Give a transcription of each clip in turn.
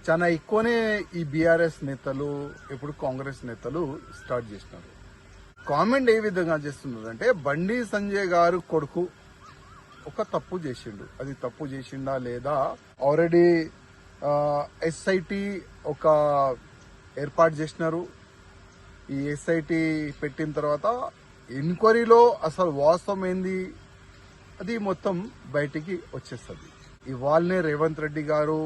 చాలా ఎక్కువనే ఈ బీఆర్ఎస్ నేతలు ఇప్పుడు కాంగ్రెస్ నేతలు స్టార్ట్ చేసినారు. కామెంట్ ఏ విధంగా చేస్తున్నారంటే బండి సంజయ్ గారు కొడుకు ఒక తప్పు చేసిండు, అది తప్పు చేసిండా లేదా, ఆల్రెడీ ఎస్ఐటి ఒక ఏర్పాటు చేసినారు. ఈ ఎస్ఐటి పెట్టిన తర్వాత ఎంక్వైరీలో అసలు వాస్తవం ఏంది అది మొత్తం బయటికి వచ్చేస్తుంది. ఇవాళనే రేవంత్ రెడ్డి గారు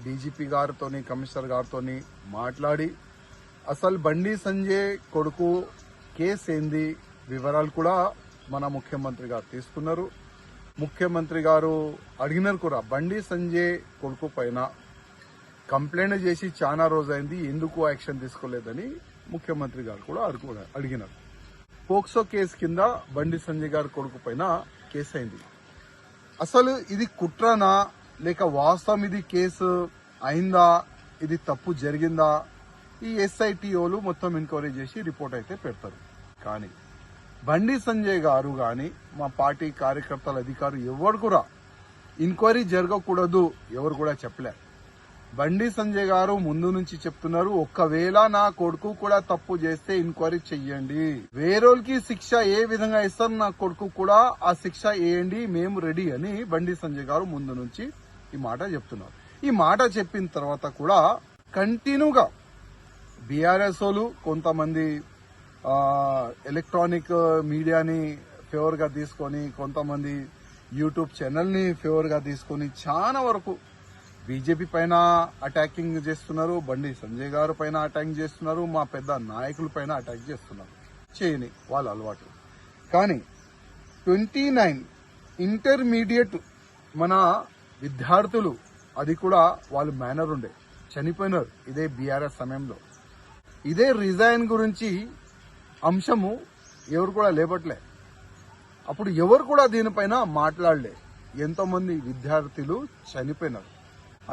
డీజీపీ గారితోని కమిషనర్ గారితోని మాట్లాడి అసలు బండి సంజయ్ కొడుకు కేసు ఏంది వివరాలు కూడా మన ముఖ్యమంత్రి గారు తీసుకున్నారు. ముఖ్యమంత్రి గారు అడిగినారు కూడా, బండి సంజయ్ కొడుకు పైన కంప్లైంట్ చేసి చాలా రోజైంది, ఎందుకు యాక్షన్ తీసుకోలేదని ముఖ్యమంత్రి గారు కూడా అడిగినారు. పోక్సో కేసు కింద బండి సంజయ్ గారి కొడుకు పైన కేసు అయింది. అసలు ఇది కుట్రనా లేక వాస్తవం ఇది కేసు అయిందా, ఇది తప్పు జరిగిందా, ఈ ఎస్ఐటిఓలు మొత్తం ఎంక్వైరీ చేసి రిపోర్ట్ అయితే పెడతారు. కానీ బండి సంజయ్ గారు గాని మా పార్టీ కార్యకర్తల అధికారులు ఎవరు కూడా ఎంక్వైరీ జరగకూడదు ఎవరు కూడా చెప్పలే. బండి సంజయ్ గారు ముందు నుంచి చెప్తున్నారు, ఒక్కవేళ నా కొడుకు కూడా తప్పు చేస్తే ఎంక్వైరీ చెయ్యండి, వేరేకి శిక్ష ఏ విధంగా ఇస్తారు నా కొడుకు కూడా ఆ శిక్ష వేయండి, మేము రెడీ అని బండి సంజయ్ గారు ముందు నుంచి ఈ మాట చెప్తున్నారు. ఈ మాట చెప్పిన తర్వాత కూడా కంటిన్యూగా బీఆర్ఎస్ వాళ్ళు కొంతమంది ఎలక్ట్రానిక్ మీడియాని ఫేవర్ గా తీసుకొని, కొంతమంది యూట్యూబ్ ఛానల్ ని ఫేవర్ గా తీసుకొని చాలా వరకు బీజేపీ పైన అటాకింగ్ చేస్తున్నారు, బండి సంజయ్ గారు పైన అటాకింగ్ చేస్తున్నారు, మా పెద్ద నాయకుల పైన అటాక్ చేస్తున్నారు. చేయని వాళ్ళ అలవాటు. కానీ 29 ఇంటర్మీడియట్ మన విద్యార్థులు, అది కూడా వాళ్ళు మేనర్ ఉండే చనిపోయినారు ఇదే బీఆర్ఎస్ సమయంలో. ఇదే రిజైన్ గురించి అంశము ఎవరు కూడా లేపట్లే. అప్పుడు ఎవరు కూడా దీనిపైన మాట్లాడలే. ఎంతో మంది విద్యార్థులు చనిపోయినారు.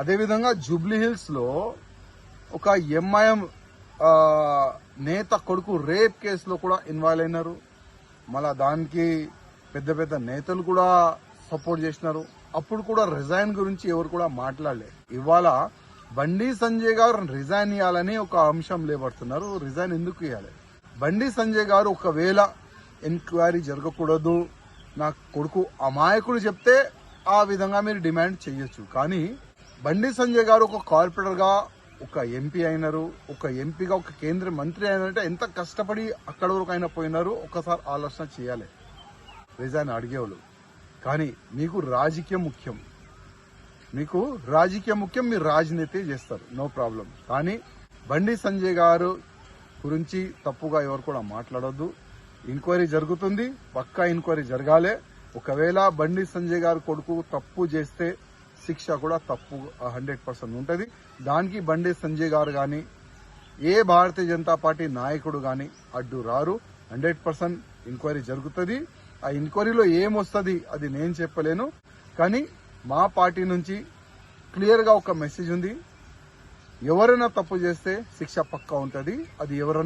అదేవిధంగా జూబ్లీ హిల్స్ లో ఒక ఎంఐఎం నేత కొడుకు రేప్ కేసులో కూడా ఇన్వాల్వ్ అయినారు. మళ్ళా దానికి పెద్ద పెద్ద నేతలు కూడా సపోర్ట్ చేసినారు. అప్పుడు కూడా రిజైన్ గురించి ఎవరు కూడా మాట్లాడలే. ఇవాళ బండి సంజయ్ గారు రిజైన్ ఇవ్వాలని ఒక అంశం లేబడుతున్నారు. రిజైన్ ఎందుకు ఇవ్వాలి? బండి సంజయ్ గారు ఒకవేళ ఎంక్వైరీ జరగకూడదు, నా కొడుకు అమాయకుడు చెప్తే ఆ విధంగా మీరు డిమాండ్ చేయొచ్చు. కానీ బండి సంజయ్ గారు ఒక కార్పొరేటర్ గా ఒక ఎంపీ అయినారు, ఒక ఎంపీగా ఒక కేంద్ర మంత్రి అయినారంటే ఎంత కష్టపడి అక్కడ వరకు అయినా పోయినారు. ఒకసారి ఆలోచన చేయాలి రిజైన్ అడిగేవాళ్ళు. కానీ మీకు రాజకీయం ముఖ్యం, మీరు రాజనీతి చేస్తారు, నో ప్రాబ్లం. కానీ బండి సంజయ్ గారు గురించి తప్పుగా ఎవరు కూడా మాట్లాడొద్దు. ఎంక్వైరీ జరుగుతుంది, పక్కా ఎంక్వైరీ జరగాలి. ఒకవేళ బండి సంజయ్ గారు కొడుకు తప్పు చేస్తే శిక్ష కూడా తప్పు 100% ఉంటుంది. దానికి బండి సంజయ్ గారు గాని ఏ భారతీయ జనతా పార్టీ నాయకుడు గాని అడ్డు రారు. 100% ఎంక్వైరీ జరుగుతుంది. ఆ ఎంక్వైరీలో ఏమొస్తుంది అది నేను చెప్పలేను. కానీ మా పార్టీ నుంచి క్లియర్ గా ఒక మెసేజ్ ఉంది, ఎవరైనా తప్పు చేస్తే శిక్ష పక్కా ఉంటుంది. అది ఎవరైనా